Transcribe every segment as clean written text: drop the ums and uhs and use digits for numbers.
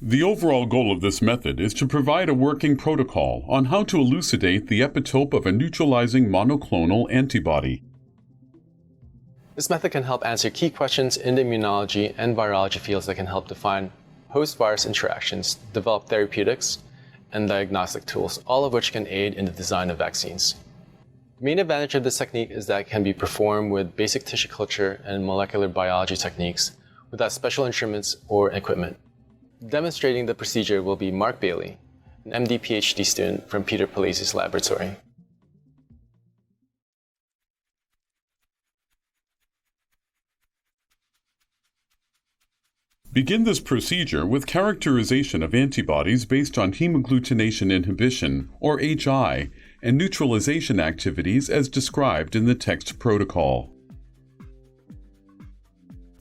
The overall goal of this method is to provide a working protocol on how to elucidate the epitope of a neutralizing monoclonal antibody. This method can help answer key questions in the immunology and virology fields that can help define host-virus interactions, develop therapeutics, and diagnostic tools, all of which can aid in the design of vaccines. The main advantage of this technique is that it can be performed with basic tissue culture and molecular biology techniques without special instruments or equipment. Demonstrating the procedure will be Mark Bailey, an MD PhD student from Peter Palesi's laboratory. Begin this procedure with characterization of antibodies based on hemagglutinin inhibition, or HI, and neutralization activities as described in the text protocol.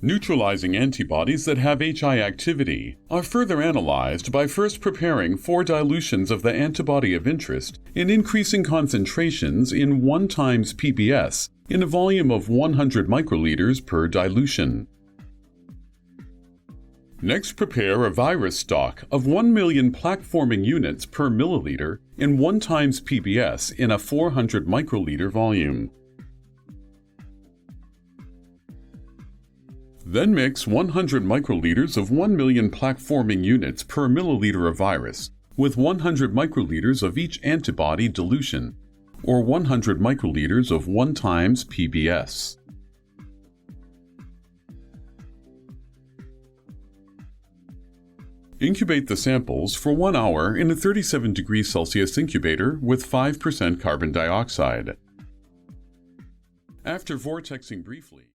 Neutralizing antibodies that have HI activity are further analyzed by first preparing 4 dilutions of the antibody of interest in increasing concentrations in 1 times ppb in a volume of 100 microliters per dilution. Next, prepare a virus stock of 1 million plaque-forming units per milliliter in 1 times ppb in a 400 microliter volume. Then mix 100 microliters of 1 million plaque-forming units per milliliter of virus with 100 microliters of each antibody dilution, or 100 microliters of 1 times ppb. Incubate the samples for 1 hour in a 37 degrees Celsius incubator with 5% carbon dioxide. After vortexing briefly,